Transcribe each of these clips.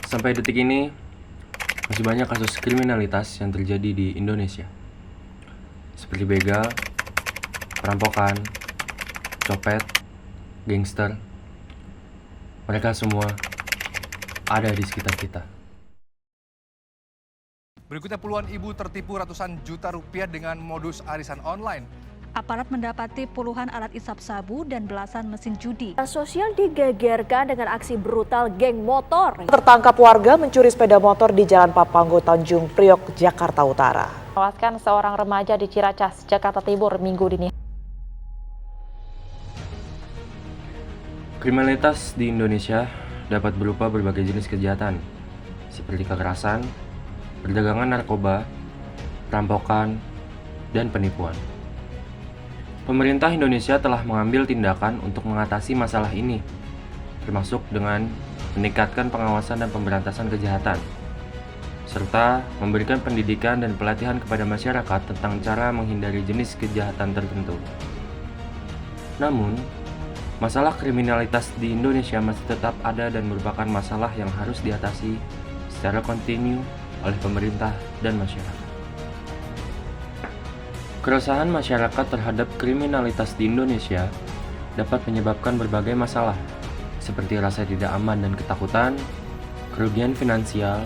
Sampai detik ini, masih banyak kasus kriminalitas yang terjadi di Indonesia. Seperti begal, perampokan, copet, gangster. Mereka semua ada di sekitar kita. Berikutnya puluhan ibu tertipu ratusan juta rupiah dengan modus arisan online. Aparat mendapati puluhan alat isap sabu dan belasan mesin judi. Sosial digegerkan dengan aksi brutal geng motor. Tertangkap warga mencuri sepeda motor di Jalan Papanggo, Tanjung Priok, Jakarta Utara. Menewaskan seorang remaja di Ciracas, Jakarta Timur, Minggu dini. Kriminalitas di Indonesia dapat berupa berbagai jenis kejahatan, seperti kekerasan, perdagangan narkoba, perampokan, dan penipuan. Pemerintah Indonesia telah mengambil tindakan untuk mengatasi masalah ini, termasuk dengan meningkatkan pengawasan dan pemberantasan kejahatan, serta memberikan pendidikan dan pelatihan kepada masyarakat tentang cara menghindari jenis kejahatan tertentu. Namun, masalah kriminalitas di Indonesia masih tetap ada dan merupakan masalah yang harus diatasi secara kontinu oleh pemerintah dan masyarakat. Keresahan masyarakat terhadap kriminalitas di Indonesia dapat menyebabkan berbagai masalah, seperti rasa tidak aman dan ketakutan, kerugian finansial,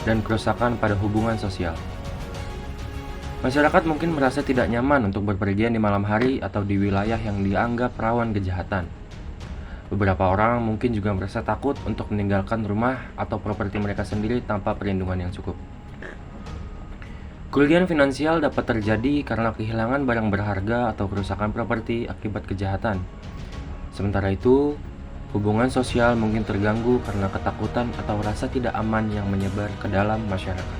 dan kerusakan pada hubungan sosial. Masyarakat mungkin merasa tidak nyaman untuk berpergian di malam hari atau di wilayah yang dianggap rawan kejahatan. Beberapa orang mungkin juga merasa takut untuk meninggalkan rumah atau properti mereka sendiri tanpa perlindungan yang cukup. Kerugian finansial dapat terjadi karena kehilangan barang berharga atau kerusakan properti akibat kejahatan. Sementara itu, hubungan sosial mungkin terganggu karena ketakutan atau rasa tidak aman yang menyebar ke dalam masyarakat.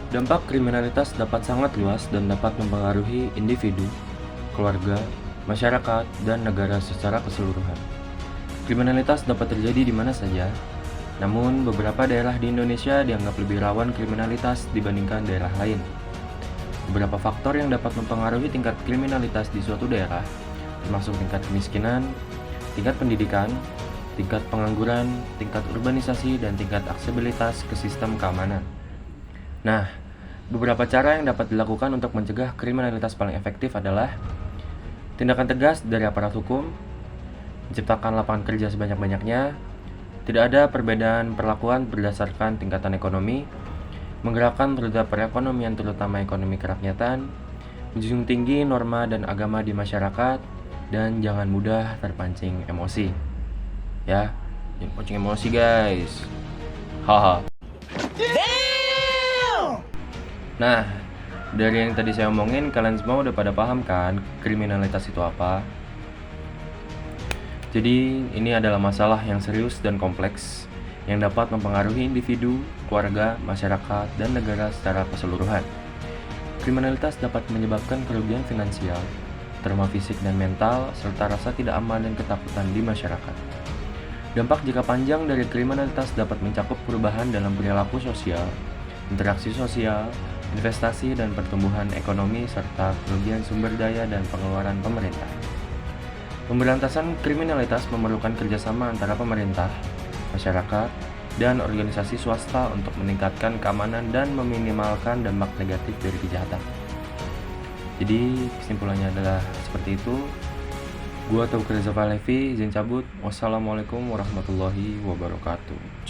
Dampak kriminalitas dapat sangat luas dan dapat mempengaruhi individu, keluarga, masyarakat, dan negara secara keseluruhan. Kriminalitas dapat terjadi di mana saja, namun beberapa daerah di Indonesia dianggap lebih rawan kriminalitas dibandingkan daerah lain. Beberapa faktor yang dapat mempengaruhi tingkat kriminalitas di suatu daerah, termasuk tingkat kemiskinan, tingkat pendidikan, tingkat pengangguran, tingkat urbanisasi, dan tingkat aksesibilitas ke sistem keamanan. Nah, beberapa cara yang dapat dilakukan untuk mencegah kriminalitas paling efektif adalah tindakan tegas dari aparat hukum, menciptakan lapangan kerja sebanyak-banyaknya, tidak ada perbedaan perlakuan berdasarkan tingkatan ekonomi, menggerakkan roda perekonomian terutama ekonomi kerakyatan, menjunjung tinggi norma dan agama di masyarakat, dan jangan mudah terpancing emosi. Ya, jangan pancing emosi guys. Haha. Nah, dari yang tadi saya omongin, kalian semua udah pada paham kan kriminalitas itu apa? Jadi, ini adalah masalah yang serius dan kompleks yang dapat mempengaruhi individu, keluarga, masyarakat, dan negara secara keseluruhan. Kriminalitas dapat menyebabkan kerugian finansial, trauma fisik dan mental, serta rasa tidak aman dan ketakutan di masyarakat. Dampak jangka panjang dari kriminalitas dapat mencakup perubahan dalam perilaku sosial, interaksi sosial, investasi dan pertumbuhan ekonomi, serta kerugian sumber daya dan pengeluaran pemerintah. Pemberantasan kriminalitas memerlukan kerjasama antara pemerintah, masyarakat, dan organisasi swasta untuk meningkatkan keamanan dan meminimalkan dampak negatif dari kejahatan. Jadi kesimpulannya adalah seperti itu. Gua Taufikir Rizal Fahlevi, izin cabut. Wassalamualaikum warahmatullahi wabarakatuh.